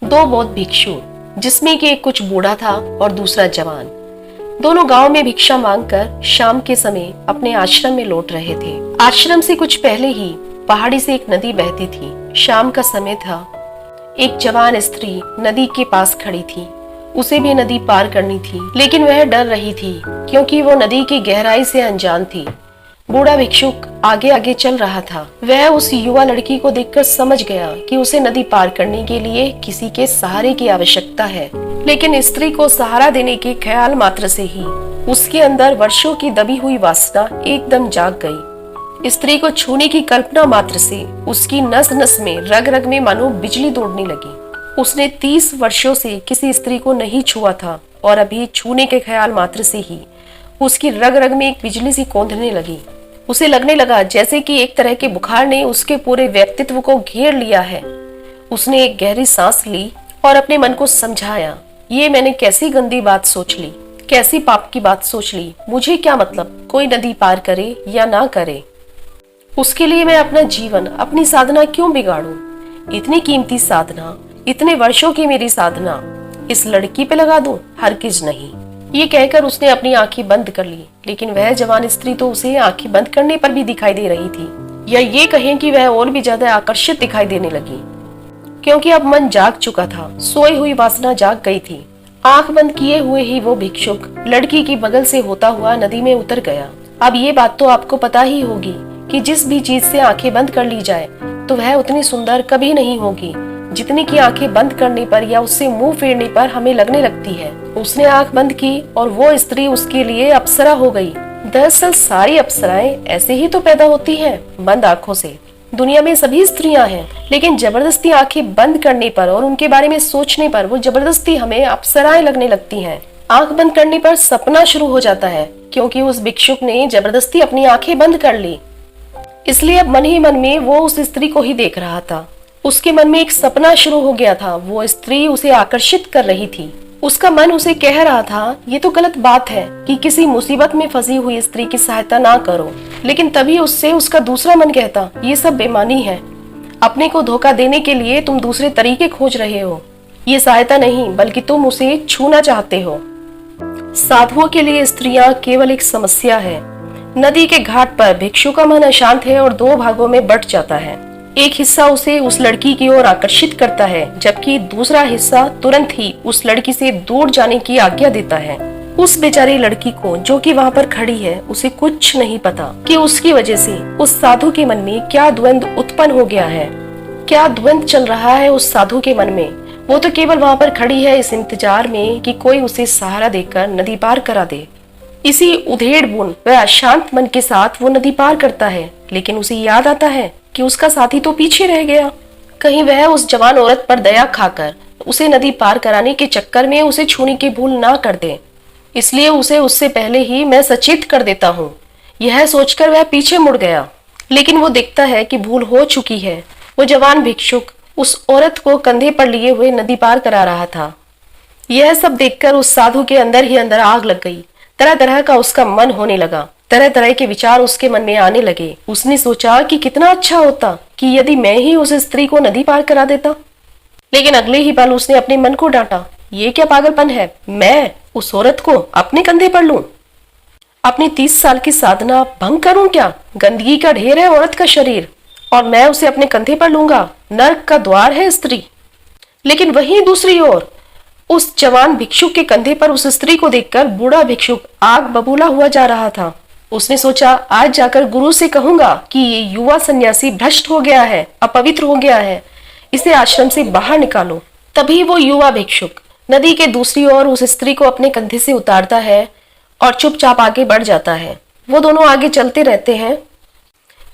दो बौद्ध भिक्षु, जिसमें कि एक कुछ बूढ़ा था और दूसरा जवान, दोनों गांव में भिक्षा मांगकर शाम के समय अपने आश्रम में लौट रहे थे। आश्रम से कुछ पहले ही पहाड़ी से एक नदी बहती थी। शाम का समय था। एक जवान स्त्री नदी के पास खड़ी थी। उसे भी नदी पार करनी थी, लेकिन वह डर रही थी क्योंकि वो नदी की गहराई से अनजान थी। बूढ़ा भिक्षुक आगे आगे चल रहा था। वह उस युवा लड़की को देखकर समझ गया कि उसे नदी पार करने के लिए किसी के सहारे की आवश्यकता है, लेकिन स्त्री को सहारा देने के ख्याल मात्र से ही उसके अंदर वर्षों की दबी हुई वासना एकदम जाग गई। स्त्री को छूने की कल्पना मात्र से उसकी नस नस में, रग रग में मानो बिजली दौड़ने लगी। उसने 30 वर्षों से किसी स्त्री को नहीं छुआ था और अभी छूने के ख्याल मात्र से ही उसकी रग रग में एक बिजली सी कौंधने लगी। उसे लगने लगा जैसे कि एक तरह के बुखार ने उसके पूरे व्यक्तित्व को घेर लिया है। उसने एक गहरी सांस ली और अपने मन को समझाया, ये मैंने कैसी गंदी बात सोच ली, कैसी पाप की बात सोच ली। मुझे क्या मतलब कोई नदी पार करे या ना करे, उसके लिए मैं अपना जीवन, अपनी साधना क्यों बिगाड़ूं? इतनी कीमती साधना, इतने वर्षों की मेरी साधना इस लड़की पे लगा दूं? हरगिज नहीं। ये कहकर उसने अपनी आंखें बंद कर ली, लेकिन वह जवान स्त्री तो उसे आंखें बंद करने पर भी दिखाई दे रही थी, या ये कहें कि वह और भी ज्यादा आकर्षित दिखाई देने लगी, क्योंकि अब मन जाग चुका था। सोई हुई वासना जाग गई थी। आंख बंद किए हुए ही वो भिक्षुक लड़की की बगल से होता हुआ नदी में उतर गया। अब ये बात तो आपको पता ही होगी कि जिस भी चीज से आंखें बंद कर ली जाए तो वह उतनी सुंदर कभी नहीं होगी जितनी की आंखें बंद करने पर या उससे मुंह फेरने पर हमें लगने लगती है। उसने आंख बंद की और वो स्त्री उसके लिए अप्सरा हो गई। दरअसल सारी अप्सराएं ऐसे ही तो पैदा होती हैं, बंद आंखों से। दुनिया में सभी स्त्रियां हैं, लेकिन जबरदस्ती आंखें बंद करने पर और उनके बारे में सोचने पर वो जबरदस्ती हमें अप्सराएं लगने लगती हैं। आंख बंद करने पर सपना शुरू हो जाता है, क्योंकि उस भिक्षुक ने जबरदस्ती अपनी आंखें बंद कर ली। इसलिए अब मन ही मन में वो उस स्त्री को ही देख रहा था। उसके मन में एक सपना शुरू हो गया था। वो स्त्री उसे आकर्षित कर रही थी। उसका मन उसे कह रहा था, ये तो गलत बात है कि किसी मुसीबत में फंसी हुई स्त्री की सहायता ना करो, लेकिन तभी उससे उसका दूसरा मन कहता, ये सब बेईमानी है। अपने को धोखा देने के लिए तुम दूसरे तरीके खोज रहे हो। ये सहायता नहीं, बल्कि तुम उसे छूना चाहते हो। साधुओं के लिए स्त्रियां केवल एक समस्या है। नदी के घाट पर भिक्षु का मन अशांत है और दो भागों में बट जाता है। एक हिस्सा उसे उस लड़की की ओर आकर्षित करता है, जबकि दूसरा हिस्सा तुरंत ही उस लड़की से दूर जाने की आज्ञा देता है। उस बेचारी लड़की को, जो कि वहाँ पर खड़ी है, उसे कुछ नहीं पता कि उसकी वजह से उस साधु के मन में क्या द्वंद उत्पन्न हो गया है, क्या द्वंद चल रहा है उस साधु के मन में। वो तो केवल वहाँ पर खड़ी है इस इंतजार में कि कोई उसे सहारा देकर नदी पार करा दे। इसी उधेड़-बुन व अशांत मन के साथ वो नदी पार करता है, लेकिन उसे याद आता है कि उसका साथी तो पीछे रह गया। कहीं वह उस जवान औरत पर दया खाकर उसे नदी पार कराने के चक्कर में उसे छूने की भूल ना कर दे, इसलिए उसे उससे पहले ही मैं सचेत कर देता हूँ। यह सोचकर वह पीछे मुड़ गया, लेकिन वो देखता है कि भूल हो चुकी है। वो जवान भिक्षुक उस औरत को कंधे पर लिए हुए नदी पार करा रहा था। यह सब देखकर उस साधु के अंदर ही अंदर आग लग गई। तरह तरह का उसका मन होने लगा, तरह तरह के विचार उसके मन में आने लगे। उसने सोचा कि कितना अच्छा होता कि यदि मैं ही उस स्त्री को नदी पार करा देता, लेकिन अगले ही पल उसने अपने मन को डांटा, ये क्या पागलपन है, मैं उस औरत को अपने कंधे पर लूं, अपनी 30 साल की साधना भंग करूं क्या? गंदगी का ढेर है औरत का शरीर और मैं उसे अपने कंधे पर लूंगा? नर्क का द्वार है स्त्री। लेकिन वहीं दूसरी ओर उस जवान भिक्षुक के कंधे पर उस स्त्री को देखकर बूढ़ा भिक्षुक आग बबूला हुआ जा रहा था। उसने सोचा, आज जाकर गुरु से कहूंगा कि ये युवा सन्यासी भ्रष्ट हो गया है, अपवित्र हो गया है, इसे आश्रम से बाहर निकालो। तभी वो युवा भिक्षुक नदी के दूसरी ओर उस स्त्री को अपने कंधे से उतारता है और चुपचाप आगे बढ़ जाता है। वो दोनों आगे चलते रहते हैं।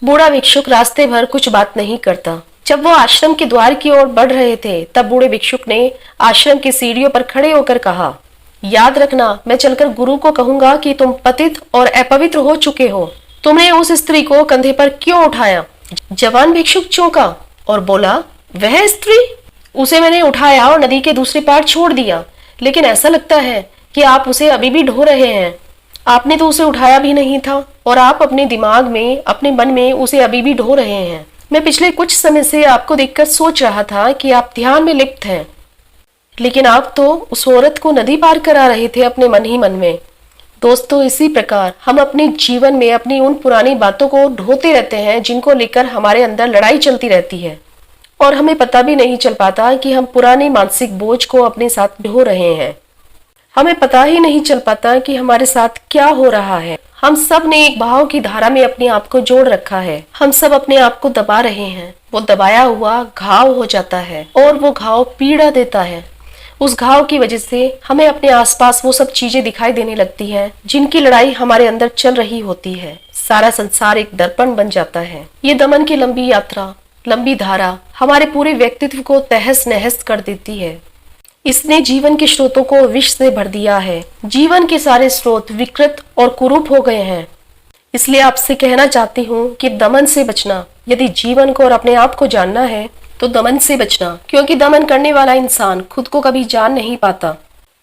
बूढ़ा भिक्षुक रास्ते भर कुछ बात नहीं करता। जब वो आश्रम के द्वार की ओर बढ़ रहे थे, तब बूढ़े भिक्षुक ने आश्रम की सीढ़ियों पर खड़े होकर कहा, याद रखना, मैं चलकर गुरु को कहूंगा कि तुम पतित और अपवित्र हो चुके हो। तुमने उस स्त्री को कंधे पर क्यों उठाया? जवान भिक्षुक चौंका और बोला, वह स्त्री? उसे मैंने उठाया और नदी के दूसरे पार छोड़ दिया, लेकिन ऐसा लगता है कि आप उसे अभी भी ढो रहे हैं। आपने तो उसे उठाया भी नहीं था और आप अपने दिमाग में, अपने मन में उसे अभी भी ढो रहे हैं। मैं पिछले कुछ समय से आपको देखकर सोच रहा था कि आप ध्यान में लिप्त हैं। लेकिन आप तो उस औरत को नदी पार करा रहे थे अपने मन ही मन में। दोस्तों, इसी प्रकार हम अपने जीवन में अपनी उन पुरानी बातों को ढोते रहते हैं जिनको लेकर हमारे अंदर लड़ाई चलती रहती है, और हमें पता भी नहीं चल पाता कि हम पुराने मानसिक बोझ को अपने साथ ढो रहे हैं। हमें पता ही नहीं चल पाता कि हमारे साथ क्या हो रहा है। हम सब ने एक बहाव की धारा में अपने आप को जोड़ रखा है। हम सब अपने आप को दबा रहे हैं। वो दबाया हुआ घाव हो जाता है और वो घाव पीड़ा देता है। उस घाव की वजह से हमें अपने आसपास वो सब चीजें दिखाई देने लगती हैं जिनकी लड़ाई हमारे अंदर चल रही होती है। सारा संसार एक दर्पण बन जाता है। ये दमन की लंबी यात्रा, लंबी धारा हमारे पूरे व्यक्तित्व को तहस नहस कर देती है। इसने जीवन के स्रोतों को विष से भर दिया है। जीवन के सारे स्रोत विकृत और कुरूप हो गए हैं। इसलिए आपसे कहना चाहती हूँ कि दमन से बचना, यदि जीवन को और अपने आप को जानना है तो दमन से बचना, क्योंकि दमन करने वाला इंसान खुद को कभी जान नहीं पाता।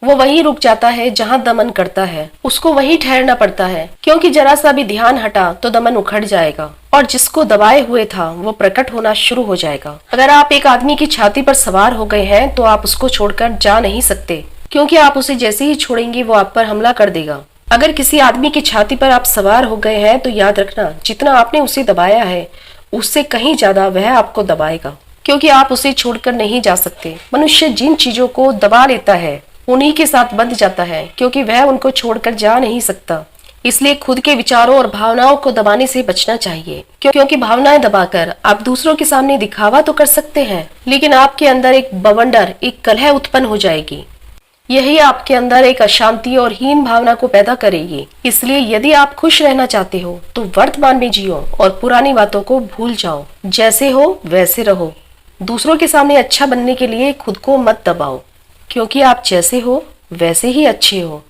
वो वहीं रुक जाता है जहाँ दमन करता है। उसको वहीं ठहरना पड़ता है, क्योंकि जरा सा भी ध्यान हटा तो दमन उखड़ जाएगा और जिसको दबाए हुए था वो प्रकट होना शुरू हो जाएगा। अगर आप एक आदमी की छाती पर सवार हो गए हैं तो आप उसको छोड़कर जा नहीं सकते, क्योंकि आप उसे जैसे ही छोड़ेंगे वो आप पर हमला कर देगा। अगर किसी आदमी की छाती पर आप सवार हो गए हैं तो याद रखना, जितना आपने उसे दबाया है उससे कहीं ज्यादा वह आपको दबाएगा, क्योंकि आप उसे छोड़कर नहीं जा सकते। मनुष्य जिन चीजों को दबा लेता है उन्हीं के साथ बंध जाता है, क्योंकि वह उनको छोड़कर जा नहीं सकता। इसलिए खुद के विचारों और भावनाओं को दबाने से बचना चाहिए, क्योंकि भावनाएं दबाकर आप दूसरों के सामने दिखावा तो कर सकते हैं, लेकिन आपके अंदर एक बवंडर, एक कलह उत्पन्न हो जाएगी। यही आपके अंदर एक अशांति और हीन भावना को पैदा करेगी। इसलिए यदि आप खुश रहना चाहते हो तो वर्तमान में जियो और पुरानी बातों को भूल जाओ। जैसे हो वैसे रहो। दूसरों के सामने अच्छा बनने के लिए खुद को मत दबाओ, क्योंकि आप जैसे हो वैसे ही अच्छे हो।